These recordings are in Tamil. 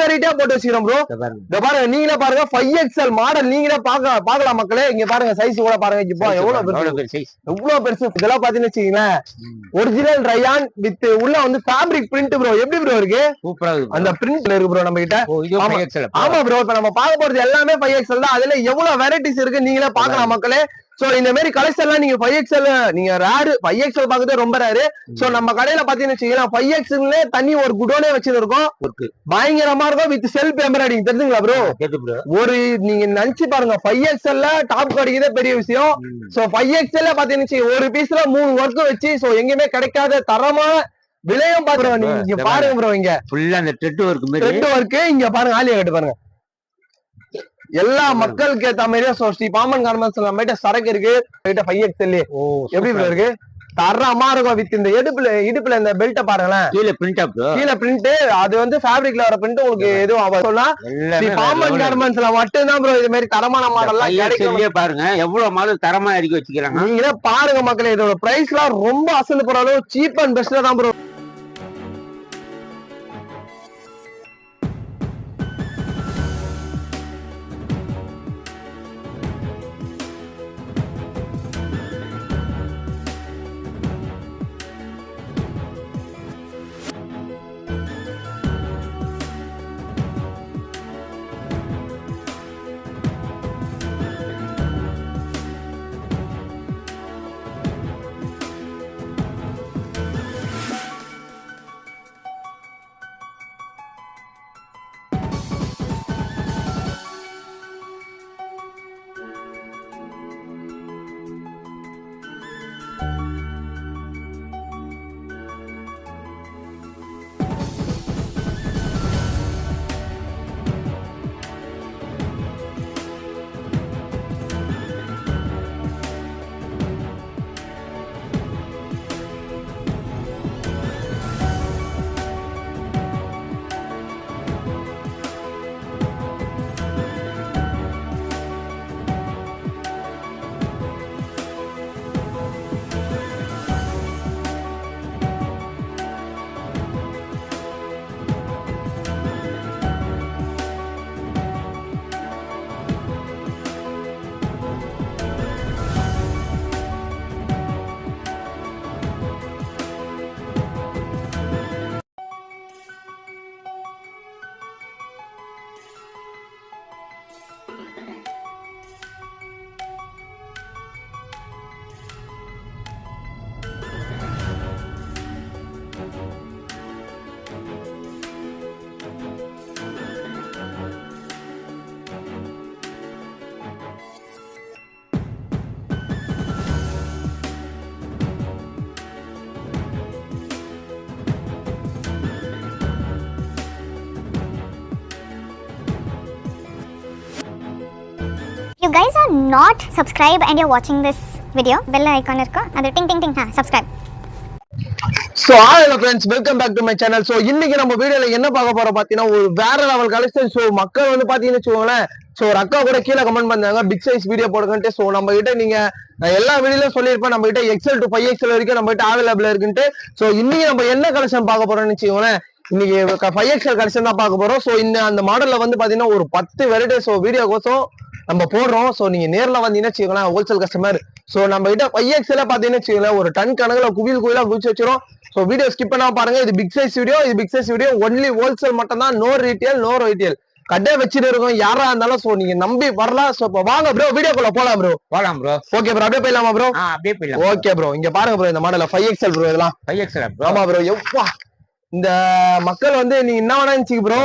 வெரைட்டியா போட்டு வச்சுக்கிறோம் ப்ரோ. இந்த பாருங்க நீங்களே பாருங்க 5XL மாடல் நீங்களே பாக்கலாம் மக்களே. இங்க பாருங்க சைஸ் கூட பாருங்க இப்போ எவ்வளவு பெருசு. இதெல்லாம் பாத்தீங்கன்னு வச்சுக்கீங்களேன் ஒரிஜினல் ரயான் வித் உள்ள வந்து ஃபேப்ரிக் பிரிண்ட் ப்ரோ. எப்படி ப்ரோ இருக்கு? சூப்பரா இருக்கு. அந்த பிரிண்ட்ல இருக்கு ப்ரோ நம்ம கிட்ட. ஆமா ப்ரோ இப்ப நம்ம பார்க்க போறது எல்லாமே 5XL தான். அதுல எவ்வளவு வெரைட்டிஸ் இருக்கு நீங்களே பாக்கலாம் மக்களே. சோ இந்த மாதிரி கலெக்ஷன் எல்லாம் நீங்க 5XL நீங்க ரேரு 5XL பாக்குறது ரொம்ப ரேரு. சோ நம்ம கடையில பாத்தீங்கன்னு வச்சுக்கலாம் 5XL தனி ஒரு குடோனே வச்சிருக்கோம். பயங்கரமா இருக்கும் வித் செல்ஃப் எம்ப்ராய்டிங். தெரிஞ்சுங்களா ப்ரோ? ஒரு நீங்க நினைச்சு பாருங்க 5XL டாப் கிடைக்கிறதே பெரிய விஷயம். சோ 5XL பாத்தீங்கன்னு ஒரு பீஸ்ல 3 ஒர்க் வச்சு சோ எங்கேயுமே கிடைக்காத தரமான விலையும் பாக்குறோம். நீங்க பாருங்க ப்ரோ இங்க ஃபுல்லா அந்த த்ரெட் ஒர்க் இங்க பாருங்க ஆலியா கட்டு பாருங்க எல்லா மக்களுக்கு ஏத்த மாதிரியே ஸ்ரீ பாமன் கார்மெண்ட்ஸ் நம்மகிட்ட சரக்கு இருக்கு. 5XL எப்படி ப்ரோ இருக்கு? தரமா இருக்கும் வித் இந்த இடுப்புல இந்த பெல்ட்ட பாருங்களேன். கீழே பிரிண்ட் அது வந்து ஃபேப்ரிக்ல வர பிரிண்ட் உங்களுக்கு எதுவும் ஆகாது. சொல்லலாம் ஸ்ரீ பாமன் கார்மெண்ட்ஸ்ல மட்டும் தான் ப்ரோ இது மாதிரி தரமான மாடல்லாம் கிடைக்கும். பாருங்க எவ்வளவு மாடல் தரமா இறக்கி வச்சுக்கிறாங்க. நீங்களே பாருங்க மக்களே. இதோட பிரைஸ் எல்லாம் ரொம்ப அசந்து போற அளவு சீப் அண்ட் பெஸ்ட்ல தான் bro. You guys are not subscribed and you're watching this video, bell icon irukku adu ting ting ting subscribe. So hello friends, welcome back to my channel. So இன்னைக்கு நம்ம வீடியோல என்ன பார்க்க போறோம் பாத்தீங்கன்னா ஒரு வேற லெவல் கலெக்ஷன். சோ மக்கள் வந்து பாத்தீங்கன்னு வெச்சுக்கோங்களேன். சோ ஒரு அக்கா கூட கீழே கமெண்ட் பண்ணாங்க பிக் சைஸ் வீடியோ போடுங்கன்ட்டு. சோ நம்ம கிட்ட நீங்க எல்லா வீடியோலயும் சொல்லியிருப்பேன் நம்ம கிட்ட XL to 5XL வரைக்கும் நம்ம கிட்ட அவைலபிள் இருக்குன்ட்டு. சோ இன்னைக்கு நம்ம என்ன கலெக்ஷன் பார்க்க போறோம்னு வெச்சுக்கோங்களேன். இன்னைக்கு 5XL கலெக்ஷன் தான் பார்க்க போறோம். சோ இந்த அந்த மாடல்ல வந்து பாத்தீங்கன்னா ஒரு 10 வெரைட்டி சோ வீடியோ கோசம் நம்ம போடுறோம். சோ நீங்க நேர்ல வந்தீங்கன்னா வச்சுக்கோங்களேன் ஹோல்சேல் கஸ்டமர். சோ நம்ம கிட்ட 5XL பாத்தீங்கன்னா வச்சுக்கோங்களேன் ஒரு டன் கணக்குல குவியலா குவிச்சு வச்சிரும். சோ வீடியோ ஸ்கிப் பண்ணாம பாருங்க. இது big size video only wholesale மட்டும் தான். நோ ரீட்டெயில் கடை வச்சுட்டு இருக்கோம் யாரா இருந்தாலும். சோ நீங்க நம்பி வரலாம். சோ வாங்க ப்ரோ வீடியோக்குள்ள போலாம் ப்ரோ. ஓகே ப்ரோ அப்படியே போயிடலாமா ப்ரோ? அப்படியே போயிடலாம். ஓகே ப்ரோ இங்க பாருங்க ப்ரோ இந்த மாடல்ல 5XL ப்ரோ இதெல்லாம் 5XL ப்ரோ. ஆமா ப்ரோ எப்பா இந்த மக்கள் வந்து நீங்க என்ன வேணா நினைச்சீங்க ப்ரோ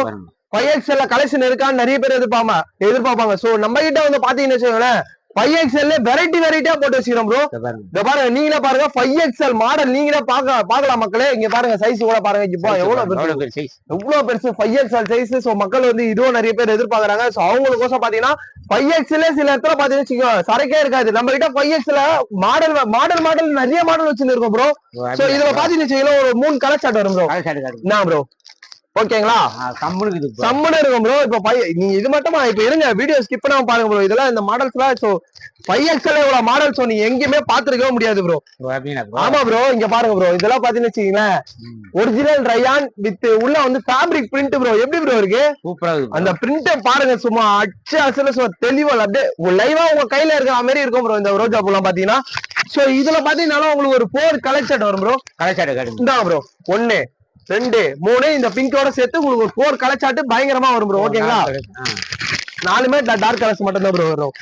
5XL கலெக்ஷன் இருக்கான்னு நிறைய பேர் எதிர்பார்ப்பாங்க. சோ நம்ம கிட்ட வந்து பாத்தீங்கன்னு வச்சுக்கோங்களேன் 5XL வெரைட்டியா போட்டு வச்சுக்கிறோம் ப்ரோ. இந்த பாருங்க நீங்களே பாருங்க 5XL மாடல் நீங்களே பாக்கலாம் மக்களே. இங்க பாருங்க சைஸ் கூட பாருங்க இப்போ எவ்வளவு பெருசு 5XL சைஸ். சோ மக்கள் வந்து இதுவும் நிறைய பேர் எதிர்பார்க்கறாங்க. சோ அவங்களுக்கோசம் பாத்தீங்கன்னா 5XL சில இடத்துல பாத்தீங்கன்னா சரக்கே இருக்காது. நம்ம கிட்ட 5XL மாடல் நிறைய மாடல் வச்சிருக்கோம் ப்ரோ. சோ இதுல பாத்தீங்கன்னா ஒரு 3 கலர் சார்ட் வரும் ப்ரோ. என்ன ப்ரோ ஓகேங்களா? சம்மனு இருக்கும் ப்ரோ. இப்ப நீங்க இது மட்டுமா இப்ப இருங்க, வீடியோ ஸ்கிப் பண்ணாம பாருங்க ப்ரோ. இதெல்லாம் இந்த மாடல்ஸ் எல்லாம் சோ 5XL இவ்வளவு மாடல் சோ நீங்க எங்கேயுமே பாத்துருக்கவே முடியாது ப்ரோ. ஆமா ப்ரோ, இங்க பாருங்க ப்ரோ. இதெல்லாம் பாத்தீங்கன்னு வச்சுக்கீங்களேன், ஒரிஜினல் ரயான் வித் உள்ள வந்து ஃபேப்ரிக் பிரிண்ட் ப்ரோ. எப்படி ப்ரோ இருக்கு? சூப்பரா இருக்கு. அந்த பிரிண்ட் பாருங்க, சும்மா அச்சு அசல சும்மா தெளிவா அப்படியே லைவா உங்க கையில இருக்கிற மாதிரி இருக்கும் ப்ரோ. இந்த ரோஜா பூலாம் பாத்தீங்கன்னா சோ இதுல பாத்தீங்கன்னா உங்களுக்கு ஒரு 4 கலர் சார்ட் வரும் ப்ரோ. இந்தாங்க ப்ரோ, 1 2 3 இந்த பிங்கோட சேர்த்து உங்களுக்கு ஒரு 4 கலர் சார்ட் பயங்கரமா வரும் ப்ரோ. ஓகேங்களா? 4மே டார்க் கலர்ஸ் மட்டும் தான் ப்ரோ வரும்.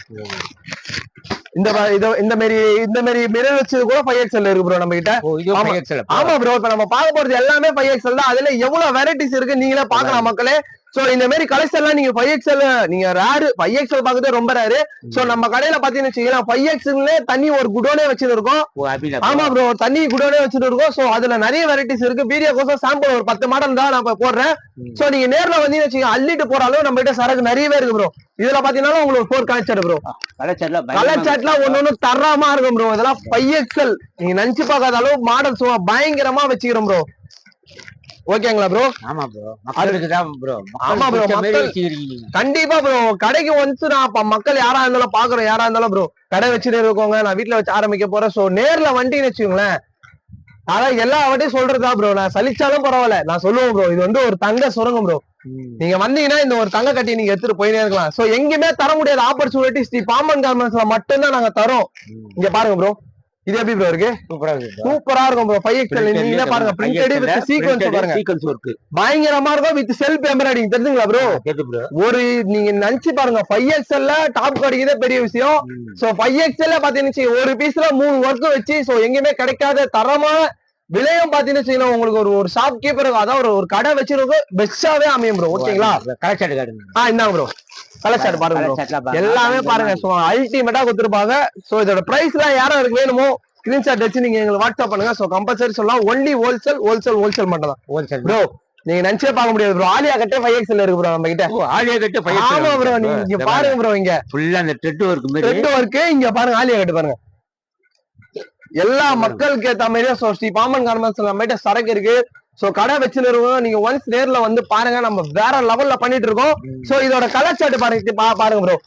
இந்த மாதிரி மிரர் வச்சது கூட 5XL இருக்கு ப்ரோ நம்ம கிட்ட. ஆமா ப்ரோ, இப்ப நம்ம பார்க்க போறது எல்லாமே 5XL தான். அதுல எவ்வளவு வெரைட்டிஸ் இருக்கு நீங்களே பாக்கலாம் மக்களே. சோ இந்த மாதிரி கலெக்ஷன் எல்லாம் நீங்க 5XL நீங்க ரேரு, 5XL பாக்குறது ரொம்ப ரேரு. சோ நம்ம கடையில பாத்தீங்கன்னு வச்சுக்கலாம் 5XL தண்ணி ஒரு குடோனே வச்சிருக்கோம். ஆமா ப்ரோ, தண்ணி குடோனே வச்சுட்டு இருக்கோம். சோ அதுல நிறைய வெரைட்டிஸ் இருக்கு. வீடியோ கோசம் சாம்பிள் ஒரு 10 மாடல் தான் நான் போடுறேன். சோ நீங்க நேர்ல வந்தீங்கன்னு வச்சுக்கோங்க, அள்ளிட்டு போற அளவு நம்ம கிட்ட சரக்கு நிறையவே இருக்கு ப்ரோ. இதுல பாத்தீங்கன்னா உங்களுக்கு 4 கலெக்டர் ப்ரோ. கலர் சாட்லாம் ஒண்ணு தரமா இருக்கும் ப்ரோ. இதெல்லாம் 5XL நீங்க நினைச்சு பார்க்காத அளவு மாடல் சும்மா பயங்கரமா வச்சுக்கிறோம் ப்ரோ. ஓகேங்களா ப்ரோ? ஆமா ப்ரோ, மக்களுக்கு தான் ப்ரோ. ஆமா ப்ரோ, கண்டிப்பா ப்ரோ. கடைக்கு வந்து நான் மக்கள் யாரா இருந்தாலும் பாக்குறோம், யாரா இருந்தாலும் ப்ரோ கடை வச்சுட்டு இருக்கோங்க, நான் வீட்டுல வச்சு ஆரம்பிக்க போறேன். சோ நேர்ல வண்டின்னு வச்சுக்கோங்களேன், அதான் எல்லா வாட்டியும் சொல்றதா ப்ரோ. நான் சலிச்சாலும் பரவாயில்ல, நான் சொல்லுவேன் ப்ரோ. இது வந்து ஒரு தங்க சுரங்கம் ப்ரோ. நீங்க வந்தீங்கன்னா இந்த ஒரு தங்க கட்டி நீங்க எடுத்துட்டு போயினே இருக்கலாம். சோ எங்கேயுமே தர முடியாத ஆப்பர்ச்சுனிட்டி ஸ்ரீ பாம்பன் கார்மெண்ட்ஸ்ல மட்டும்தான் நாங்க தரோம். இங்க பாருங்க ப்ரோ, இது எப்படி ப்ரோ இருக்கு? சூப்பரா இருக்கும் ப்ரோ. 5XL நீங்களே பாருங்க, பிரிண்டட் வித் சீக்வென்ஸ் பாருங்க, பயங்கரமா இருக்கும். வித் செல்ஃப் எம்ப்ராய்டிங் தெரியுங்களா ப்ரோ? ஒரு நீங்க நினைச்சு பாருங்க, 5XL டாப் கிடைக்கிறதே பெரிய விஷயம். சோ 5XL பாத்தீங்கன்னா ஒரு பீஸ்ல 3 ஒர்க் வச்சு சோ எங்கேயுமே கிடைக்காத தரமான விலையும் பாத்தீங்கன்னா உங்களுக்கு ஒரு ஷாப் கீப்பர், அதாவது ஒரு கடை வச்சிருக்க பெஸ்டாவே அமையும் ப்ரோ. ஓகேங்களா? இந்தாங்க ப்ரோ, கலர் சார்ட் பாருங்க ப்ரோ. எல்லாமே பாருங்க, சோ அல்டிமேட்டா கொடுத்துருப்பாங்க. சோ இதோட பிரைஸ் எல்லாம் யாரும் வேணுமோ ஸ்கிரீன்ஷாட் வச்சு நீங்க எங்களுக்கு வாட்ஸ்அப் பண்ணுங்க. சோ கம்பல்சரி சொல்லலாம், ஒன்லி ஹோல்சேல் மட்டும் தான் ப்ரோ. நீங்க நினைச்சே பார்க்க முடியாது ப்ரோ. ஆலியா கட்டே 5XL இருக்கு ப்ரோ நம்ம கிட்ட. ஆலியா கட்டே 5XL. ஆமா ப்ரோ, நீங்க பாருங்க ப்ரோ, இங்க ஃபுல்லா அந்த த்ரெட் வர்க் இங்க பாருங்க, ஆலியா கட்டு பாருங்க. எல்லா மக்களுக்கு ஏத்த மாதிரியே சோ ஸ்ரீ பாம்பன் கார்மெண்ட்ஸ் நம்ம கிட்ட சரக்கு இருக்கு. சோ கடை வச்சிருக்கோம், நீங்க ஒன்ஸ் நேர்ல வந்து பாருங்க, நம்ம வேற லெவல்ல பண்ணிட்டு இருக்கோம். சோ இதோட கலர் சார்ட் பாருங்க ப்ரோ.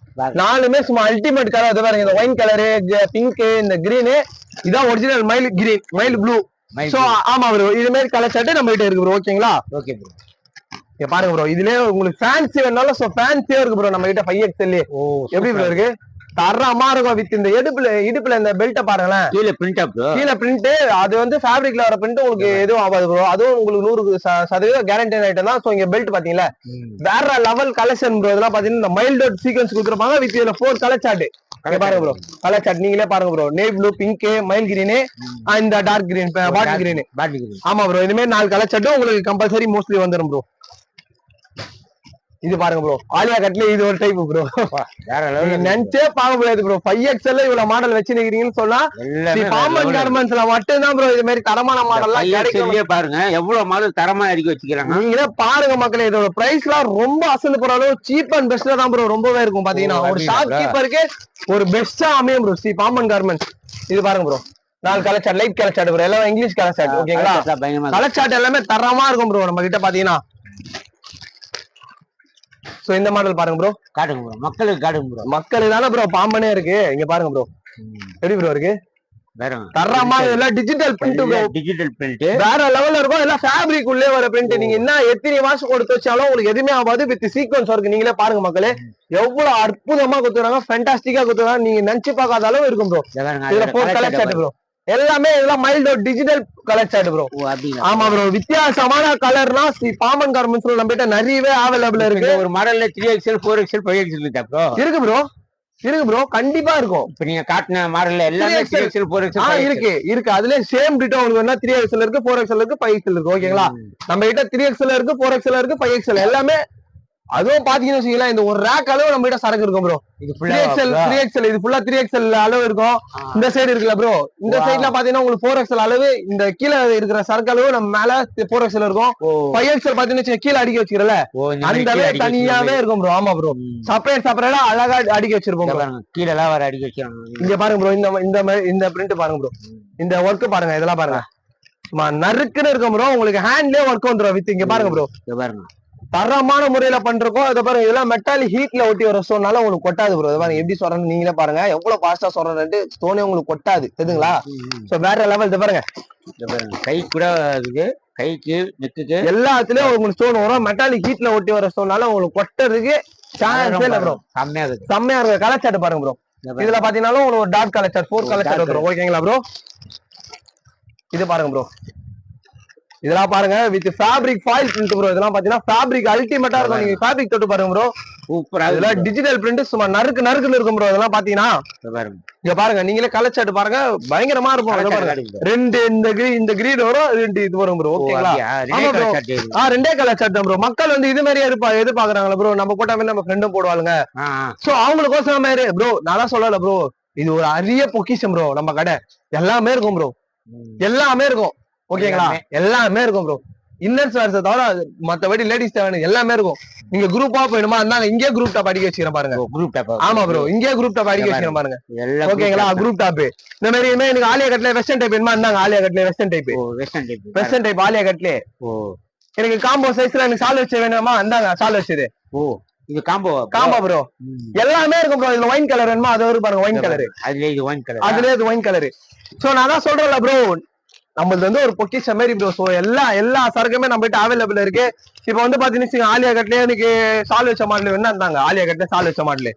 4மே சும்மா அல்டிமேட் கலர். அது பாருங்க, இந்த ஒயின் கலரு, பிங்க், இந்த கிரீன், இதான் original mile green, mile blue. So ஆமா ப்ரோ, இது மாதிரி கலர் சார்ட் நம்ம கிட்ட இருக்கு ப்ரோ. ஓகேங்களா? Okay bro. இங்க பாருங்க ப்ரோ, இதுலயே உங்களுக்கு ஃபேன்சி வேணாலும் சோ ஃபேன்சியா இருக்கு ப்ரோ நம்ம கிட்ட 5XL. எப்படி ப்ரோ இருக்கு? தரமா இருக்கும். வித் இந்த இடுப்புல இந்த பெல்ட்ட பாருங்களேன், கீழே பிரிண்ட். அது வந்து ஃபேப்ரிக்ல வர பிரிண்ட் உங்களுக்கு எதுவும் ஆகாது ப்ரோ. அதுவும் உங்களுக்கு 100% கேரண்டி ஐட்டம் தான். சோ இங்க பெல்ட் பாத்தீங்களா, வேற லெவல் கலெக்ஷன் ப்ரோ. இதெல்லாம் பாத்தீங்கன்னா இந்த மைல் டாட் சீக்வென்ஸ் கொடுத்துருப்பாங்க. வித் இதுல 4 கலர் சார்ட் பாருங்க ப்ரோ. கலர் சார்ட் நீங்களே பாருங்க bro. Navy blue, pink, mile green, இந்த டார்க் கிரீன், பாட்டில் கிரீன். ஆமா ப்ரோ, இனிமே 4 கலர் சார்ட்டும் உங்களுக்கு கம்பல்சரி மோஸ்ட்லி வந்துடும் ப்ரோ. இது பாருங்க ப்ரோ, ஆலியா கட்ல இது ஒரு டைப் ப்ரோ. நினைச்சே பார்க்க முடியாது ப்ரோ. 5XL இவ்வளவு மாடல் வச்சிருக்கீங்கன்னு சொன்னா பாம்பன் கார்மெண்ட்ஸ்ல மட்டும் தான் ப்ரோ இது மாதிரி தரமான மாடல் எல்லாம் கிடைக்கும். பாருங்க எவ்வளவு மாடல் தரமா இறக்கி வச்சுக்கிறாங்க. நீங்களே பாருங்க மக்களே, இதோட பிரைஸ் எல்லாம் ரொம்ப அசல் போற அளவு சீப் அண்ட் பெஸ்ட்ல தான் ப்ரோ ரொம்பவே இருக்கும். பாத்தீங்கன்னா ஒரு ஷாப் கீப்பருக்கு ஒரு பெஸ்டா அமையும் ப்ரோ ஸ்ரீ பாம்பன் கார்மெண்ட்ஸ். இது பாருங்க bro, 4 colour chart, light colour chart bro. எல்லாம் இங்கிலீஷ் கலர் சார்ட். ஓகேங்களா? கலர் சார்ட் எல்லாமே தரமா இருக்கும் ப்ரோ நம்ம கிட்ட பாத்தீங்கன்னா. சோ இந்த மாடல் பாருங்க ப்ரோ. காட்டுங்க ப்ரோ, மக்களுக்கு காட்டுங்க ப்ரோ. மக்களுக்கு தானே ப்ரோ பாம்பனே இருக்கு. இங்க பாருங்க ப்ரோ, எப்படி ப்ரோ இருக்கு? தரமா இதெல்லாம் digital print bro. Digital print வேற லெவல்ல இருக்கும். எல்லாம் ஃபேப்ரிக் உள்ளே வர பிரிண்ட். நீங்க என்ன எத்தனை வாஷ் கொடுத்து வச்சாலும் உங்களுக்கு எதுவுமே ஆகாது. With sequence work. நீங்களே பாருங்க மக்களே, எவ்வளவு அற்புதமா கொடுத்துறாங்க, ஃபேண்டாஸ்டிக்கா கொடுத்துறாங்க. நீங்க நினைச்சு பார்க்காத அளவு இருக்கும் ப்ரோ. இதுல 4 கலர் சார்ட் ப்ரோ. எல்லாமே இதெல்லாம் mild digital colour chart bro. ஆமா ப்ரோ, வித்தியாசமான கலர்னா ஸ்ரீ பாம்பன் கார்மெண்ட்ஸ்ல நம்ம கிட்ட நிறையவே அவைலபிள் இருக்கு. ஒரு மாடல்ல 3XL 4XL 5XL இருக்கு ப்ரோ. கண்டிப்பா இருக்கும். இப்ப நீங்க காட்டின மாடல்ல எல்லாமே 3XL 4XL இருக்கு. அதுல சேம் டிட்டோ உங்களுக்கு வேணா 3XL இருக்கு, 4XL இருக்கு, 5XL இருக்கு. ஓகேங்களா? நம்ம கிட்ட 3XL இருக்கு, 4XL இருக்கு, 5XL எல்லாமே. அதுவும் பாத்தீங்கன்னு வச்சுக்கலாம், இந்த ஒரு ரேக் அளவு நம்ம கிட்ட சரக்கு இருக்கும் ப்ரோ. 3XL இது ஃபுல்லா 3XL அளவு இருக்கும். இந்த சைடு இருக்குல்ல ப்ரோ, இந்த சைடுல பாத்தீங்கன்னா உங்களுக்கு 4XL அளவு. இந்த கீழே இருக்கிற சரக்கு அளவு நம்ம மேல 4XL இருக்கும். 5XL பாத்தீங்கன்னா கீழே அடிக்க வச்சுக்கிறல, அந்த அளவு தனியாவே இருக்கும் ப்ரோ. ஆமா ப்ரோ, செப்பரேட்டா அழகா அடிக்க வச்சிருப்போம். கீழே எல்லாம் வர அடிக்க வச்சிருக்காங்க. இங்க பாருங்க ப்ரோ, இந்த பிரிண்ட் பாருங்க ப்ரோ. இந்த ஒர்க் பாருங்க, இதெல்லாம் பாருங்க. சும்மா நறுக்குன்னு இருக்கும் ப்ரோ. உங்களுக்கு ஹேண்ட்லயே ஒர்க் வந்துடும் வித். இங்க பாருங்க ப்ரோ, இங்க பாருங்க தரமான முறையில பண்றோம். இதை பாருங்க, இதெல்லாம் மெட்டாலிக் ஹீட்ல ஒட்டி வர ஸ்டோன்னால உங்களுக்கு கொட்டாது ப்ரோ. இதை பாருங்க எப்படி சொல்றேன்னு நீங்களே பாருங்க, எவ்வளவு ஃபாஸ்டா சொல்றேன்ட்டு ஸ்டோனே உங்களுக்கு கொட்டாது தெரியுங்களா? சோ வேற லெவல். இதை பாருங்க, கை கூட இருக்கு, கைக்கு நெக்குக்கு எல்லாத்துலயும் உங்களுக்கு ஸ்டோன் வரும். மெட்டாலிக் ஹீட்ல ஒட்டி வர ஸ்டோன்னால உங்களுக்கு கொட்டறதுக்கு சான்ஸே இல்ல ப்ரோ. செம்மையா இருக்கு, செம்மையா இருக்கு. கலர் சார்ட் பாருங்க ப்ரோ. இதுல பாத்தீங்கன்னா உங்களுக்கு ஒரு dot colour chart 4 colour chart வந்துரும். ஓகேங்களா ப்ரோ? இது பாருங்க ப்ரோ, இதெல்லாம் பாருங்க with fabric foil print bro. இதெல்லாம் பாத்தீங்கன்னா ஃபேப்ரிக் அல்டிமேட்டா இருக்கும். நீங்க ஃபேப்ரிக் தொட்டு பாருங்க ப்ரோ, சூப்பரா. இதெல்லாம் டிஜிட்டல் பிரிண்ட் சும்மா நறுக்குன்னு இருக்கும் ப்ரோ. இதெல்லாம் பாத்தீங்கன்னா இங்க பாருங்க, நீங்களே கலர் சார்ட் பாருங்க, பயங்கரமா இருக்கும். ரெண்டு இந்த கிரீன் வரும், ரெண்டு இது வரும் ப்ரோ. ஓகேங்களா? ரெண்டே கலர் சார்ட் தான் ப்ரோ. மக்கள் வந்து இது மாதிரி எதிர்பார்க்கறாங்களா ப்ரோ, நம்ம போட்டா மாதிரி நம்ம ஃப்ரெண்டும் போடுவாங்க. சோ அவங்களுக்கோசம் மாதிரி ப்ரோ நான் தான் சொல்லல ப்ரோ, இது ஒரு அரிய பொக்கிஷம் ப்ரோ. நம்ம கடை எல்லாமே இருக்கும் ப்ரோ, எல்லாமே இருக்கும். ஓகேங்களா? எல்லாமே இருக்கும் ப்ரோ. இன்னர்ஸ் வேர்ஸ் தவிர மத்தபடி லேடிஸ் தேவை எல்லாமே இருக்கும். நீங்க குரூப்பா போயிடுமா இருந்தாங்க, இங்கே குரூப் டாப் அடிக்க வச்சுக்கிறேன் பாருங்க. Group top. ஆமா ப்ரோ, இங்கே குரூப் டாப் அடிக்க வச்சுக்கிறேன் பாருங்க. ஓகேங்களா? குரூப் டாப் இந்த மாதிரி எனக்கு ஆலியா கட்ல வெஸ்டர்ன் டைப் வேணுமா இருந்தாங்க, ஆலியா கட்ல வெஸ்டர்ன் டைப் ஆலியா கட்ல. எனக்கு காம்போ சைஸ்ல எனக்கு சால் வச்சு வேணுமா இருந்தாங்க, சால் வச்சது. இது காம்போ ப்ரோ. எல்லாமே இருக்கும் ப்ரோ. இதுல ஒயின் கலர் வேணுமா அது வரும் பாருங்க, ஒயின் கலர். அதுல இது ஒயின் கலர், அதுல இது ஒயின் கலர். சோ நான் தான் சொல்றேன்ல ப்ரோ, நம்மளது வந்து ஒரு பொக்கிஷம் மாதிரி ப்ரோ. சோ எல்லா சரக்குமே நம்ம கிட்ட அவைலபிள் இருக்கு. இப்ப வந்து பாத்தீங்கன்னா ஆலியா கட்லயே எனக்கு சால் வச்ச மாடல் வேணா இருந்தாங்க, ஆலியா கட்ல சால் வச்ச மாடல்.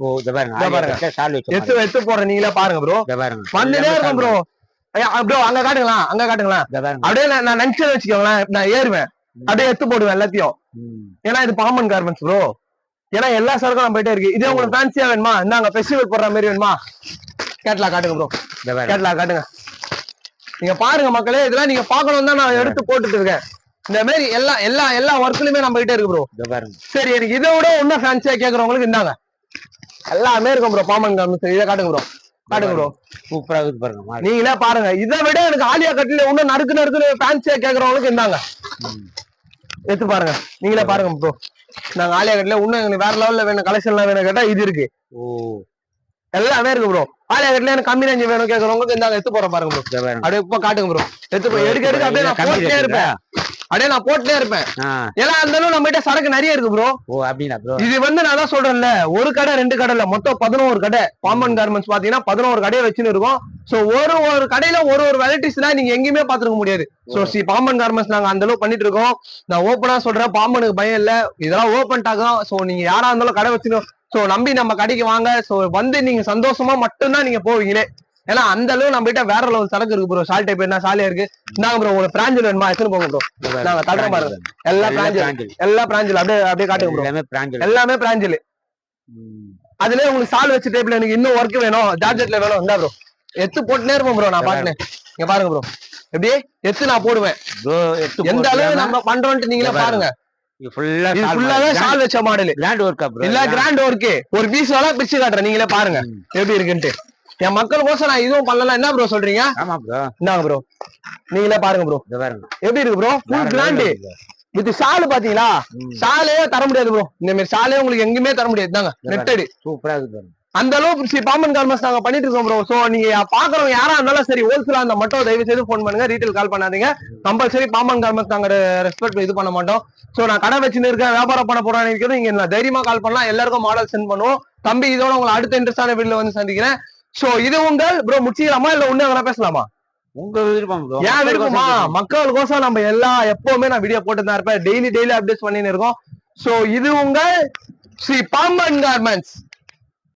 எடுத்து போற நீங்களே பாருங்க ப்ரோ, வந்துட்டே இருக்கும் ப்ரோ. ப்ரோ அங்க காட்டுங்களா அப்படியே நான் நினைச்சது வச்சுக்கோங்களேன், நான் ஏறுவேன் அப்படியே எடுத்து போடுவேன் எல்லாத்தையும். ஏன்னா இது பாம்பன் கார்மெண்ட்ஸ் ப்ரோ. ஏன்னா எல்லா சரக்கும் நம்ம போயிட்டே இருக்கு. இதே உங்களுக்கு ஃபேன்சியா வேணுமா இந்தாங்க, ஃபெஸ்டிவல் போடுற மாதிரி வேணுமா கேட்லாம் காட்டுங்க ப்ரோ, கேட்லாம் காட்டுங்க. நீங்க பாருங்க மக்களே, இதெல்லாம் நீங்க பாக்கணும் தான் நான் எடுத்து போட்டுட்டு இருக்கேன். இந்த மாதிரி எல்லா ஒர்க்லயுமே நம்ம கிட்ட இருக்கு ப்ரோ. சரி, எனக்கு இதை விட இன்னும் ஃபேன்சியா கேக்குறவங்களுக்கு இந்தாங்க, எல்லாமே இருக்கும் ப்ரோ. பாம்பன் கார்மெண்ட்ஸ் இதை காட்டுங்க ப்ரோ, சூப்பரா இருக்கு பாருங்க. நீங்களே பாருங்க, இதை விட எனக்கு ஆலியா கட்ல இன்னும் நறுக்கு ஃபேன்சியா கேக்குறவங்களுக்கு இந்தாங்க, எடுத்து பாருங்க. நீங்களே பாருங்க ப்ரோ, நாங்க ஆலியா கட்ல இன்னும் எங்களுக்கு வேற லெவல்ல வேணும், கலெக்ஷன்லாம் வேணும் கேட்டா இது இருக்கு. எல்லாமே இருக்கு ப்ரோ. ஆலியா கட்ல எனக்கு கம்மி ரேஞ்ச் வேணும் கேக்குறவங்களுக்கு இந்தாங்க, எடுத்து போற பாருங்க ப்ரோ. அப்படியே இப்ப காட்டுங்க ப்ரோ, எடுத்து போய் எடுக்க அப்படியே நான் போட்டுட்டே இருப்பேன். ஏன்னா அந்த அளவு நம்ம கிட்ட சரக்கு நிறைய இருக்கு ப்ரோ. இது வந்து நான் தான் சொல்றேன்ல, ஒரு கடை 2 கடை இல்ல, மொத்தம் 11 கடை. பாம்பன் கார்மெண்ட்ஸ் பாத்தீங்கன்னா 11 கடையை வச்சுன்னு இருக்கும். சோ ஒரு கடையில ஒரு வெரைட்டிஸ்லாம் நீங்க எங்கேயுமே பாத்துருக்க முடியாது. சோ பாம்பன் கார்மெண்ட்ஸ் நாங்க அந்த அளவு பண்ணிட்டு இருக்கோம். நான் ஓப்பனா சொல்றேன், பாம்பனுக்கு பயம் இல்ல, இதெல்லாம் ஓப்பன் டாக் தான். சோ நீங்க யாரா இருந்தாலும் கடை வச்சுக்கணும். சோ நம்பி நம்ம கடைக்கு வாங்க. சோ வந்து நீங்க சந்தோஷமா மட்டும்தான் நீங்க போவீங்களே. ஏன்னா அந்த அளவு நம்ம கிட்ட வேற லெவல் சரக்கு இருக்கு ப்ரோ. ஷால் டைப் என்ன சாலியா இருக்கு. நாங்க ப்ரோ உங்களுக்கு பிராஞ்சில் வேணுமா எடுத்துன்னு போங்க ப்ரோ. நாங்க தடுற பாருங்க, எல்லா பிராஞ்சில் அப்படியே காட்டுங்க ப்ரோ. எல்லாமே பிராஞ்சில். அதுலயே உங்களுக்கு சால் வச்ச டைப்ல எனக்கு இன்னும் ஒர்க் வேணும், ஜார்ஜெட்ல வேணும் இருந்தா ப்ரோ எடுத்து போட்டுனே இருப்போம் ப்ரோ. நான் பாட்டுனேன் இங்க பாருங்க ப்ரோ, எப்படியே எடுத்து நான் போடுவேன். எந்த அளவு நம்ம பண்றோம்ட்டு நீங்களே பாருங்க. சால் வச்ச மாடல் இல்ல, கிராண்ட் ஒர்க். ஒரு பீஸ் வேணா பிரிச்சு காட்டுறேன், நீங்களே பாருங்க எப்படி இருக்குன்ட்டு. என் மக்களுக்கோசம் நான் இதுவும் பண்ணலாம். என்ன ப்ரோ சொல்றீங்க? என்ன ப்ரோ நீங்களே பாருங்க ப்ரோ, எப்படி இருக்கு bro. Full grand with shawl பாத்தீங்களா, ஷாலே தர முடியாது ப்ரோ. இந்த மாதிரி ஷாலே உங்களுக்கு எங்கேயுமே தர முடியாது. தாங்க நெட்டடி சூப்பரா இருக்கு. அந்த அளவுக்கு பாம்பன் கார்மெண்ட்ஸ் நாங்க பண்ணிட்டு இருக்கோம் ப்ரோ. சோ நீங்க பாக்குறவங்க யாரா இருந்தாலும் சரி, ஹோல்சேலா இருந்தா மட்டும் தயவு செய்து போன் பண்ணுங்க, ரீட்டைல் கால் பண்ணாதீங்க. கம்பல்சரி பாம்பன் கார்மெண்ட்ஸ் நாங்க ரெஸ்பெக்ட் இது பண்ண மாட்டோம். சோ நான் கடை வச்சுன்னு இருக்கேன், வியாபாரம் பண்ண போறேன்னு இருக்கிறது நீங்க தைரியமா கால் பண்ணலாம். எல்லாருக்கும் மாடல் சென்ட் பண்ணுவோம். தம்பி இதோட உங்களை அடுத்த இன்ட்ரெஸ்டான வீடியோல வந்து சந்திக்கிறேன். சோ இது உங்கள் ப்ரோ முடிச்சிக்கலாமா இல்ல ஒண்ணு எதனா பேசலாமா? உங்க விருப்பம் ப்ரோ. ஏன் விருப்பமா? மக்களுக்கோசம் நம்ம எப்பவுமே நான் வீடியோ போட்டு தான் இருப்பேன். டெய்லி அப்டேட்ஸ் பண்ணின்னு இருக்கோம். சோ இது உங்கள் ஸ்ரீ பாம்பன் கார்மெண்ட்ஸ்.